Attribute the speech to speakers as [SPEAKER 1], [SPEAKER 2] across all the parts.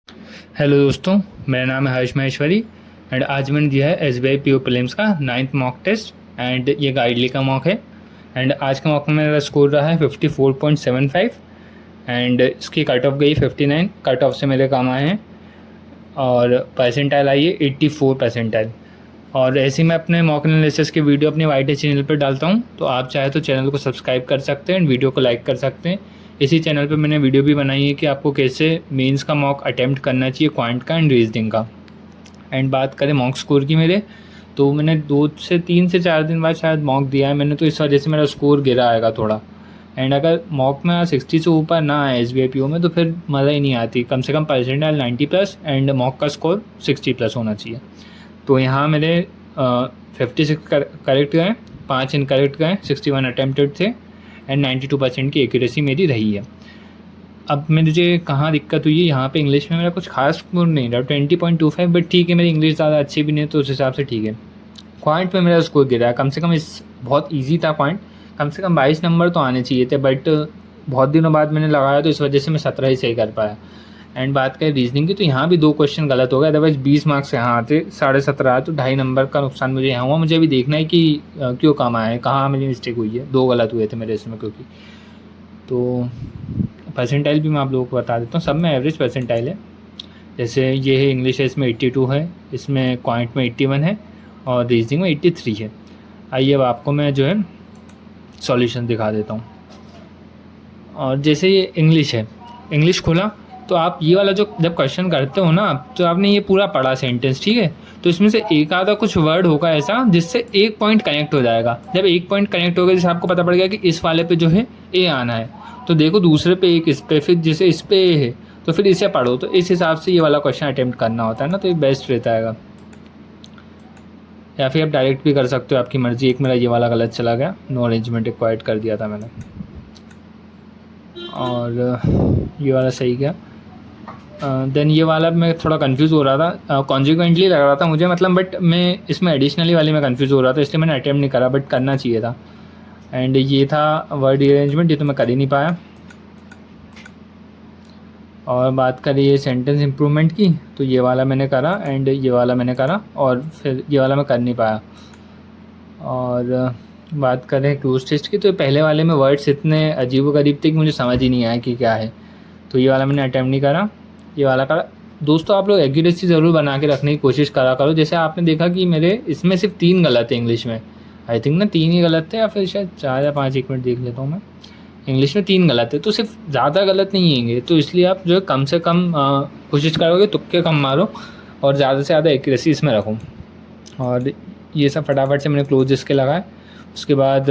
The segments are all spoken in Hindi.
[SPEAKER 1] हेलो दोस्तों, मेरा नाम है हर्ष माहेश्वरी एंड आज मैंने दिया है S B I P O prelims का 9th मॉक टेस्ट एंड ये गाइडली का मॉक है। एंड आज का मॉक में मेरा स्कोर रहा है 54.75 एंड इसकी कट ऑफ गई 59। कट ऑफ से मेरे कम आए हैं और परसेंटाइल आई है 84 परसेंटाइल। और ऐसे ही मैं अपने मॉक एनालिसिस की वीडियो अपने वाई टी चैनल पर डालता हूँ, तो आप चाहे तो चैनल को सब्सक्राइब कर सकते हैं एंड वीडियो को लाइक कर सकते हैं। इसी चैनल पे मैंने वीडियो भी बनाई है कि आपको कैसे मेंस का मॉक अटेम्प्ट करना चाहिए, क्वांट का एंड रीजनिंग का। एंड बात करें मॉक स्कोर की मेरे, तो मैंने 2 से 4 दिन बाद शायद मॉक दिया है मैंने, तो इस वजह से मेरा स्कोर गिरा आएगा थोड़ा। एंड अगर मॉक में 60 से ऊपर ना आए S B I P O में तो फिर मज़ा ही नहीं आती। कम से कम परसेंटाइल 90+ एंड मॉक का स्कोर 60+ होना चाहिए। तो यहाँ मेरे 56 करेक्ट गए, 5 इनकरेक्ट गए, 61 अटैम्प्टेड थे एंड 92% की एक्यूरेसी मेरी रही है। अब मुझे कहाँ दिक्कत हुई है, यहाँ पे इंग्लिश में मेरा कुछ खास स्कोर नहीं रहा 20.25, बट ठीक है, मेरी इंग्लिश ज़्यादा अच्छी भी नहीं है तो उस हिसाब से ठीक है। क्वांट में मेरा स्कोर गिरा है, कम से कम इस बहुत इजी था क्वांट, कम से कम 22 नंबर तो आने चाहिए थे, बट बहुत दिनों बाद मैंने लगाया तो इस वजह से मैं 17 ही सही कर पाया। एंड बात करें रीजनिंग की, तो यहाँ भी 2 क्वेश्चन गलत हो गए, अदरवाइज 20 मार्क्स यहाँ आते, 17.5 तो 2.5 नंबर का नुकसान मुझे यहाँ हुआ। मुझे अभी देखना है कि क्यों कम आया है, कहाँ मेरी मिस्टेक हुई है। 2 गलत हुए थे मेरे इसमें क्योंकि। तो परसेंटाइल भी मैं आप लोगों को बता देता हूँ, सब में एवरेज परसेंटाइल है। जैसे ये है इंग्लिश है, इसमें 82 है, इसमें क्वांट में 81 है और रीजनिंग में 83 है। आइए अब आपको मैं जो है सॉल्यूशन दिखा देता हूँ। और जैसे ये इंग्लिश है, इंग्लिश खोला तो आप ये वाला जो जब क्वेश्चन करते हो ना, तो आपने ये पूरा पढ़ा सेंटेंस, ठीक है, तो इसमें से एक आधा कुछ वर्ड होगा ऐसा जिससे एक पॉइंट कनेक्ट हो जाएगा। जब एक पॉइंट कनेक्ट हो गया, जैसे आपको पता पड़ गया कि इस वाले पे जो है ए आना है, तो देखो दूसरे पे एक इस पे, फिर जैसे इस पे ए है तो फिर इसे पढ़ो, तो इस हिसाब से ये वाला क्वेश्चन अटेम्प्ट करना होता है ना, तो ये बेस्ट रहता है। या फिर आप डायरेक्ट भी कर सकते हो, आपकी मर्ज़ी। एक मेरा ये वाला गलत चला गया, नो अरेंजमेंट रिक्वायर्ड कर दिया था मैंने, और ये वाला सही गया। देन ये वाला मैं थोड़ा कंफ्यूज हो रहा था, कॉन्जिक्वेंटली लग रहा था मुझे, मतलब, बट मैं इसमें एडिशनली वाले में कंफ्यूज हो रहा था, इसलिए मैंने अटैम्प्ट नहीं करा, बट करना चाहिए था। एंड ये था वर्ड अरेंजमेंट, ये तो मैं कर ही नहीं पाया। और बात करें ये सेंटेंस इम्प्रूवमेंट की, तो ये वाला मैंने करा एंड ये वाला मैंने करा, और फिर ये वाला मैं कर नहीं पाया। और बात करें क्लोज टेस्ट की, तो पहले वाले में वर्ड्स इतने अजीबोगरीब थे कि मुझे समझ ही नहीं आया कि क्या है, तो ये वाला मैंने अटैम्प्ट नहीं करा, ये वाला करा। दोस्तों आप लोग एक्यूरेसी ज़रूर बना के रखने की कोशिश करा करो। जैसे आपने देखा कि मेरे इसमें सिर्फ 3 गलत है इंग्लिश में, आई थिंक ना 3 ही गलत थे, या फिर शायद 4 या 5, 1 मिनट देख लेता हूँ मैं। इंग्लिश में 3 गलत है, तो सिर्फ ज़्यादा गलत नहीं होंगे, तो इसलिए आप जो है कम से कम कोशिश करोगे, तुक्के कम मारो और ज़्यादा से ज़्यादा एक्यूरेसी इसमें रखो। और ये सब फटाफट से मैंने क्लोज इसके लगाए। उसके बाद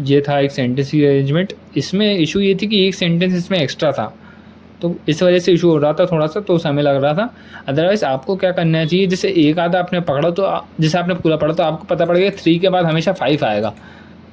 [SPEAKER 1] ये था एक सेंटेंस की अरेंजमेंट, इसमें इशू ये थी कि एक सेंटेंस इसमें एक्स्ट्रा था, तो इस वजह से इशू हो रहा था थोड़ा सा, तो समय लग रहा था। अदरवाइज़ आपको क्या करना चाहिए, जैसे एक आधा आपने पकड़ा तो जैसे आपने पूरा पढ़ा तो आपको पता पड़ गया 3 के बाद हमेशा 5 आएगा,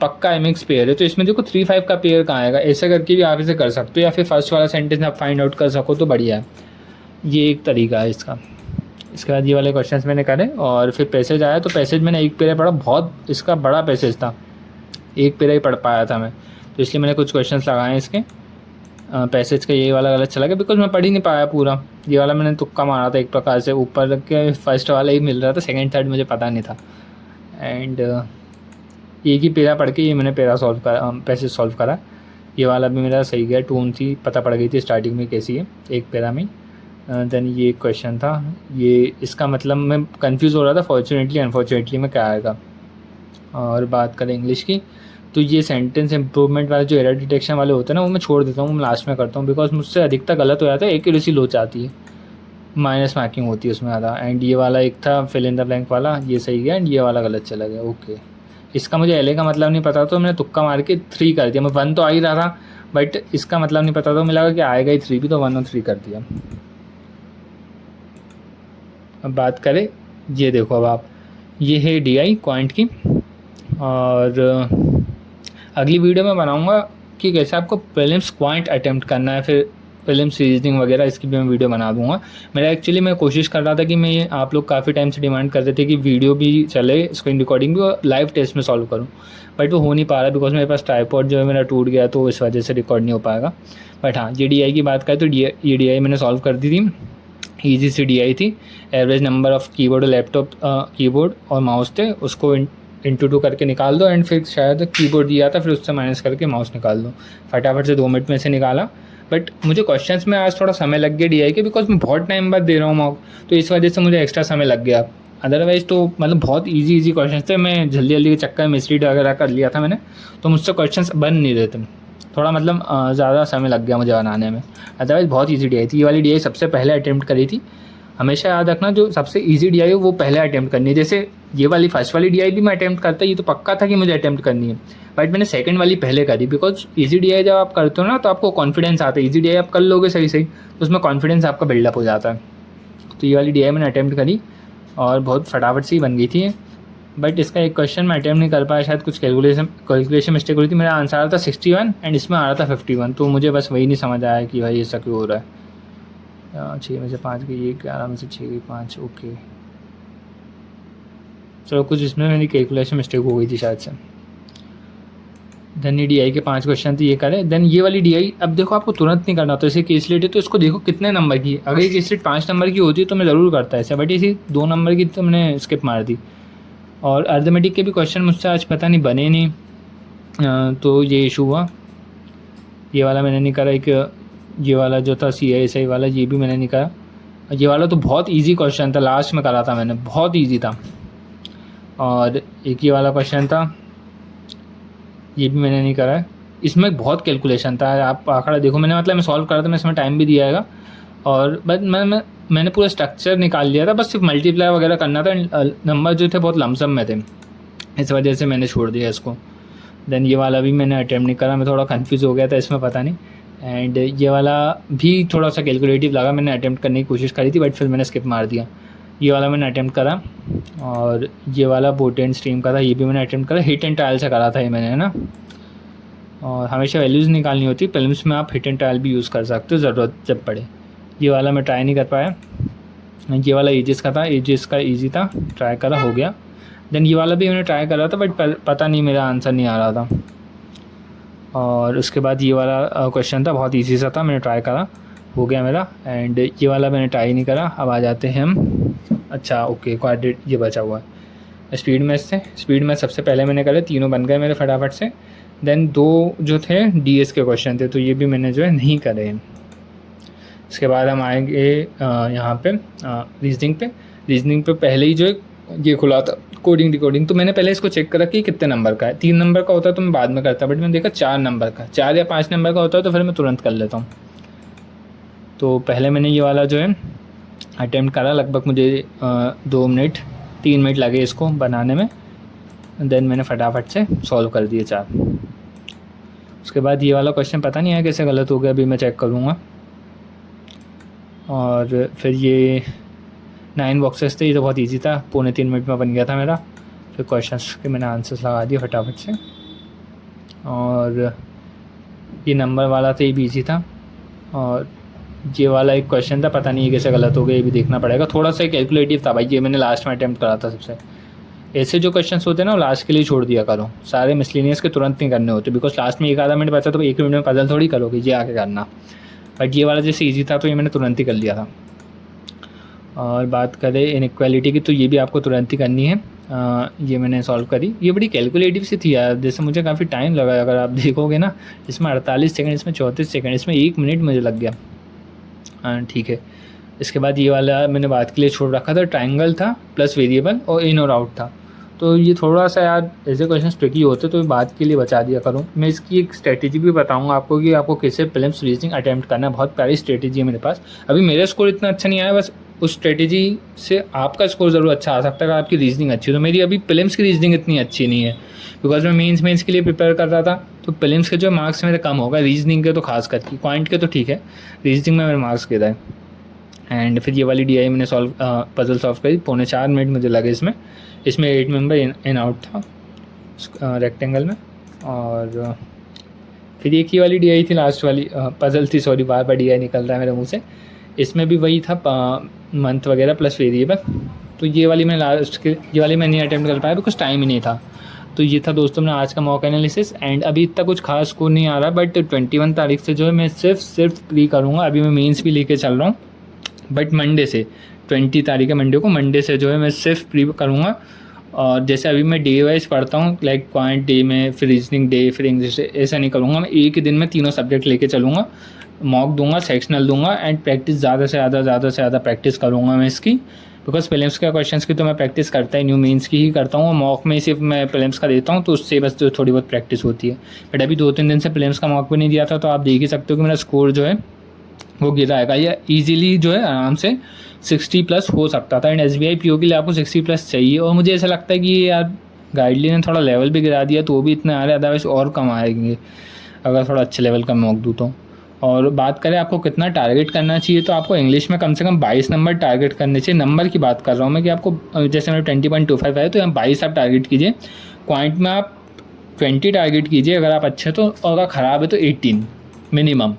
[SPEAKER 1] पक्का एमएक्स पेयर है, तो इसमें देखो 3-5 का पेयर कहाँ आएगा, ऐसा करके भी आप इसे कर सकते हो, या फिर फर्स्ट वाला सेंटेंस आप फाइंड आउट कर सको तो बढ़िया है। ये एक तरीका है इसका। इसके बाद ये वाले क्वेश्चंस मैंने करे और फिर पैसेज आया, तो पैसेज मैंने एक पेरा पढ़ा, बहुत इसका बड़ा पैसेज था, एक पेरा ही पढ़ पाया था मैं, तो इसलिए मैंने कुछ क्वेश्चंस लगाए इसके। पैसेज का ये वाला गलत चला गया बिकॉज मैं पढ़ ही नहीं पाया पूरा। ये वाला मैंने तुक्का मारा था एक प्रकार से, ऊपर के फर्स्ट वाला ही मिल रहा था, सेकंड थर्ड मुझे पता नहीं था। एंड एक ही पेरा पढ़ के ये मैंने पेरा सॉल्व करा, पैसेज सॉल्व करा। ये वाला भी मेरा सही गया, टोन थी पता पड़ गई थी स्टार्टिंग में कैसी है एक पेरा में। देन ये क्वेश्चन था, ये इसका मतलब मैं कंफ्यूज हो रहा था फॉर्चुनेटली अनफॉर्चुनेटली में क्या आएगा। और बात करें इंग्लिश की, तो ये सेंटेंस इम्प्रूवमेंट वाले जो एरर डिटेक्शन वाले होते हैं ना, वो मैं छोड़ देता हूँ, मैं लास्ट में करता हूँ, बिकॉज मुझसे अधिकतर गलत हो जाता है, एक्यूरेसी लो जाती है, माइनस मार्किंग होती है उसमें ज़्यादा। एंड ये वाला एक था फिल इन द ब्लैंक वाला, ये सही गया, एंड ये वाला गलत चला गया। ओके, इसका मुझे एल का मतलब नहीं पता, तो मैंने तुक्का मार के 3 कर दिया। मैं 1 तो आ ही रहा था, बट इसका मतलब नहीं पता, तो मुझे लगा कि आएगा ही 3 भी, तो 1 और 3 कर दिया। अब बात करें, ये देखो अब आप, ये है DI क्वांट की, और अगली वीडियो में बनाऊंगा कि कैसे आपको प्रीलिम्स क्वांट अटेम्प्ट करना है, फिर प्रीलिम्स रीजनिंग वगैरह, इसकी भी मैं वीडियो बना दूंगा। मेरा एक्चुअली मैं कोशिश कर रहा था कि मैं, आप लोग काफ़ी टाइम से डिमांड कर रहे थे कि वीडियो भी चले, स्क्रीन रिकॉर्डिंग भी, और लाइव टेस्ट में सॉल्व करूँ, बट वो हो नहीं पा रहा बिकॉज मेरे पास ट्राइपॉड जो है मेरा टूट गया, तो इस वजह से रिकॉर्ड नहीं हो पाएगा। बट हाँ, ये DI की बात करें तो ये DI मैंने सॉल्व कर दी थी। ईजी सी DI थी। एवरेज नंबर ऑफ़ कीबोर्ड और लैपटॉप कीबोर्ड और माउस थे, उसको इंटू 2 करके निकाल दो एंड फिर शायद कीबोर्ड दिया था, फिर उससे माइनस करके माउस निकाल दो। फटाफट से 2 मिनट में से निकाला। बट मुझे क्वेश्चंस में आज थोड़ा समय लग गया DI के, बिकॉज मैं बहुत टाइम बाद दे रहा हूँ मॉक, तो इस वजह से मुझे एक्स्ट्रा समय लग गया। अदरवाइज़ तो मतलब बहुत ईजी क्वेश्चंस थे, मैं जल्दी जल्दी के चक्कर में मिसरीड वगैरह कर लिया था मैंने, तो मुझसे क्वेश्चंस बन नहीं रहे थे। थोड़ा मतलब ज़्यादा समय लग गया मुझे बनाने में। अदरवाइज़ बहुत ईजी DI थी। ये वाली DI सबसे पहले अटैम्प्ट करी थी। हमेशा याद रखना, जो सबसे ईजी DI हो वो पहले अटैम्प्ट करनी है। जैसे ये वाली फर्स्ट वाली DI भी मैं अटैम्प्ट करता, ये तो पक्का था कि मुझे अटैम्प्ट करनी है, बट मैंने सेकंड वाली पहले करी, बिकॉज ईजी DI जब आप करते हो ना तो आपको कॉन्फिडेंस आता है। ईजी DI आप कर लोगे सही सही तो उसमें कॉन्फिडेंस आपका बिल्डअप हो जाता है। तो ये वाली DI मैंने अटैम्प्ट करी और बहुत फटाफट से ही बन गई थी। बट इसका एक क्वेश्चन मैं अटैम्प्ट नहीं कर पाया, शायद कुछ कैलकुलेशन मिस्टेक हुई थी। मेरा आंसर आ रहा था 61 एंड इसमें आ रहा था 51, तो मुझे बस वही नहीं समझ आया कि भाई ऐसा क्यों हो रहा है। 6 में से 5 गई, 11 में से 6 गई 5, ओके चलो कुछ इसमें मेरी कैलकुलेशन मिस्टेक हो गई थी शायद से। देन ये DI के 5 क्वेश्चन थे, ये करें। देन ये वाली DI अब देखो आपको तुरंत नहीं करना होता। जैसे केस लेट है तो इसको देखो कितने नंबर की, अगर ये केस लेट 5 नंबर की होती तो मैं ज़रूर करता ऐसे, बट इसी 2 नंबर की तो मैंने स्किप मार दी। और अर्थमेटिक के भी क्वेश्चन मुझसे आज पता नहीं बने नहीं, तो ये इशू हुआ। ये वाला मैंने नहीं करा। एक ये वाला जो था CISI वाला, ये भी मैंने नहीं करा। ये वाला तो बहुत इजी क्वेश्चन था, लास्ट में करा था मैंने, बहुत इजी था। और एक ये वाला क्वेश्चन था, ये भी मैंने नहीं करा है। इसमें बहुत कैलकुलेशन था, आप आंकड़ा देखो। मैंने मतलब मैं सॉल्व करा था, मैं इसमें टाइम भी दिया है। और बस मैंने पूरा स्ट्रक्चर निकाल लिया था, बस सिर्फ मल्टीप्लाई वगैरह करना था। नंबर जो थे बहुत लमसम में थे, इस वजह से मैंने छोड़ दिया इसको। देन ये वाला भी मैंने अटैम्प्ट नहीं करा, मैं थोड़ा कंफ्यूज हो गया था इसमें, पता नहीं। एंड ये वाला भी थोड़ा सा कैलकुलेटिव लगा, मैंने अटैम्प्ट करने की कोशिश करी थी, बट फिर मैंने स्किप मार दिया। ये वाला मैंने अटैम्प्ट करा। और ये वाला बोट एंड स्ट्रीम का था, ये भी मैंने अटैम्प्ट करा। हिट एंड ट्रायल से करा था ये मैंने, है ना। और हमेशा वैल्यूज़ निकालनी होती है प्रीलिम्स में, आप हिट एंड ट्रायल भी यूज़ कर सकते हो ज़रूरत जब पड़े। ये वाला मैं ट्राई नहीं कर पाया। ये वाला एजिस का था, एजिस का ईजी था, ट्राई करा, हो गया। देन ये वाला भी मैंने ट्राई करा था, बट पता नहीं मेरा आंसर नहीं आ रहा था। और उसके बाद ये वाला क्वेश्चन था, बहुत ईजी सा था, मैंने ट्राई करा, हो गया मेरा। एंड ये वाला मैंने ट्राई नहीं करा। अब आ जाते हैं हम, अच्छा ओके, क्वाड्रेट ये बचा हुआ है। स्पीड मैथ से, स्पीड मैथ सबसे पहले मैंने करे, तीनों बन गए मेरे फटाफट से। देन 2 जो थे DS के क्वेश्चन थे, तो ये भी मैंने जो है नहीं करे हैं। इसके बाद हम आएंगे यहाँ पे रीजनिंग पे। रीजनिंग पे पहले ही जो है ये खुला था कोडिंग डिकोडिंग, तो मैंने पहले इसको चेक करा कि कितने नंबर का है। 3 नंबर का होता है तो मैं बाद में करता, बट मैंने देखा 4 नंबर का, 4 या 5 नंबर का होता है तो फिर मैं तुरंत कर लेता हूँ। तो पहले मैंने ये वाला जो है अटैम्प्ट करा, लगभग मुझे 2 मिनट 3 मिनट लगे इसको बनाने में। देन मैंने फटाफट से सॉल्व कर दिए 4। उसके बाद ये वाला क्वेश्चन पता नहीं है कैसे गलत हो गया, अभी मैं चेक करूँगा। और फिर ये 9 बॉक्सेस थे, ये तो बहुत इजी था, 2.25 मिनट में बन गया था मेरा। फिर क्वेश्चंस के मैंने आंसर्स लगा दिए फटाफट से। और ये नंबर वाला था, ये भी ईजी था। और ये वाला एक क्वेश्चन था, पता नहीं ये कैसे गलत हो गया, ये भी देखना पड़ेगा। थोड़ा सा कैलकुलेटिव था भाई, ये मैंने लास्ट में अटैम्प्ट करा था सबसे। ऐसे जो क्वेश्चंस होते हैं ना वो लास्ट के लिए छोड़ दिया करो, सारे मिसलिनियस के तुरंत नहीं करने होते, बिकॉज लास्ट में 1 आधा मिनट बचा तो 1 मिनट में पजल थोड़ी करोगे, ये आके करना। बट ये वाला जैसे ईजी था तो ये मैंने तुरंत ही कर लिया था। और बात करें इनइक्वालिटी की, तो ये भी आपको तुरंत ही करनी है। ये मैंने सॉल्व करी, ये बड़ी कैलकुलेटिव सी थी यार, जैसे मुझे काफ़ी टाइम लगा। अगर आप देखोगे ना, इसमें 48 सेकंड, इसमें 34 सेकंड, इसमें 1 मिनट मुझे लग गया। ठीक है। इसके बाद ये वाला मैंने बात के लिए छोड़ रखा था, ट्रायंगल था प्लस वेरिएबल और इन और आउट था। तो ये थोड़ा सा यार ऐसे क्वेश्चन ट्रिकी होते तो बात के लिए बचा दिया करूँ। मैं इसकी एक स्ट्रेटेजी भी बताऊंगा आपको कि आपको कैसे प्रीलिम्स रीजनिंग अटैम्प्ट करना है। बहुत प्यारी स्ट्रेटेजी है मेरे पास। अभी मेरा स्कोर इतना अच्छा नहीं आया, बस उस स्ट्रेटेजी से आपका स्कोर ज़रूर अच्छा आ सकता है अगर आपकी रीजनिंग अच्छी हो। तो मेरी अभी प्रीलिम्स की रीजनिंग इतनी अच्छी नहीं है, बिकॉज मैं मेंस के लिए प्रिपेयर कर रहा था, तो प्रीलिम्स के जो मार्क्स मेरे कम होगा, रीजनिंग के तो खास करके, क्वांट के तो ठीक है, रीजनिंग में मेरे मार्क्स गिरा है। एंड फिर ये वाली DI मैंने पजल सॉल्व करी, 3.25 मिनट मुझे लगे इसमें 8 मेंबर इन आउट था रेक्टेंगल में। और फिर एक ही वाली DI थी, लास्ट वाली पजल थी, सॉरी बार बार DI निकल रहा है मेरे मुंह से। इसमें भी वही था मंथ वगैरह प्लस वेरिएबल। तो ये वाली मैं ये वाली मैं नहीं अटैम्प्ट कर पाया बिकॉज टाइम ही नहीं था। तो ये था दोस्तों मेरा आज का मॉक एनालिसिस। एंड अभी इतना कुछ खास स्कोर नहीं आ रहा, बट 21 तारीख से जो है मैं सिर्फ प्री करूँगा। अभी मैं मेंस भी लेके चल रहा हूँ, बट मंडे से 20 तारीख है, मंडे को, मंडे से जो है मैं सिर्फ प्री करूँगा। और जैसे अभी मैं डे वाइज पढ़ता हूँ, लाइक क्वांट डे में, फिर रीजनिंग डे, फिर इंग्लिश डे, ऐसा नहीं करूँगा। मैं एक ही दिन में तीनों सब्जेक्ट लेके चलूँगा, मॉक दूंगा, सेक्शनल दूंगा एंड प्रैक्टिस ज़्यादा से ज़्यादा प्रैक्टिस करूँगा मैं इसकी। बिकॉज प्रीलिम्स के क्वेश्चंस की तो मैं प्रैक्टिस करता ही नहीं हूँ, मेंस की ही करता हूँ। मॉक में सिर्फ मैं प्रीलिम्स का देता हूँ, तो उससे बस जो थोड़ी बहुत प्रैक्टिस होती है। बट अभी 2-3 दिन से प्रीलिम्स का मॉक भी नहीं दिया था, तो आप देख ही सकते हो कि मेरा स्कोर जो है वो गिरा आएगा। या ईजिली जो है आराम से 60+ हो सकता था। एंड SBI PO के लिए आपको 60+ चाहिए। और मुझे ऐसा लगता है कि यार गाइडली ने थोड़ा लेवल भी गिरा दिया, तो वो भी इतने आ रहे, अदरवाइज और कम आएंगे अगर थोड़ा अच्छे लेवल का मॉक दूँ तो। और बात करें आपको कितना टारगेट करना चाहिए, तो आपको इंग्लिश में कम से कम 22 नंबर टारगेट करने चाहिए। नंबर की बात कर रहा हूँ मैं, कि आपको जैसे मेरे 20.25 है, तो यहाँ 22 आप टारगेट कीजिए। क्वांट में आप 20 टारगेट कीजिए अगर आप अच्छे, तो और अगर ख़राब है तो 18 मिनिमम।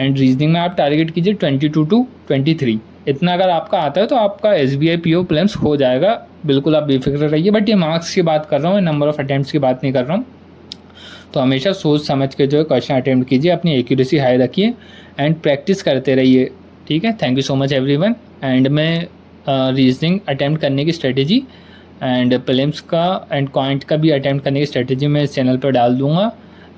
[SPEAKER 1] एंड रीजनिंग में आप टारगेट कीजिए 22 to 23। इतना अगर आपका आता है तो आपका SBI PO प्रीलिम्स हो जाएगा, बिल्कुल आप बेफिक्र रहिए। बट ये मार्क्स की बात कर रहा हूँ, नंबर ऑफ़ अटैम्प्ट्स की बात नहीं कर रहा हूँ। तो हमेशा सोच समझ के जो है क्वेश्चन अटैम्प्ट कीजिए, अपनी एक्यूरेसी हाई रखिए एंड प्रैक्टिस करते रहिए। ठीक है, thank you so much everyone. And मैं रीजनिंग अटैम्प्ट करने की स्ट्रेटेजी एंड प्रीलिम्स का एंड क्वांट का भी अटैम्प्ट करने की स्ट्रेटेजी मैं इस चैनल पर डाल दूँगा।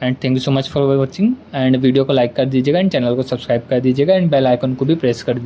[SPEAKER 1] And thank you so much for watching. And video को लाइक कर दीजिएगा एंड चैनल को सब्सक्राइब कर दीजिएगा एंड बेल आइकन को भी प्रेस कर दीजिएगा।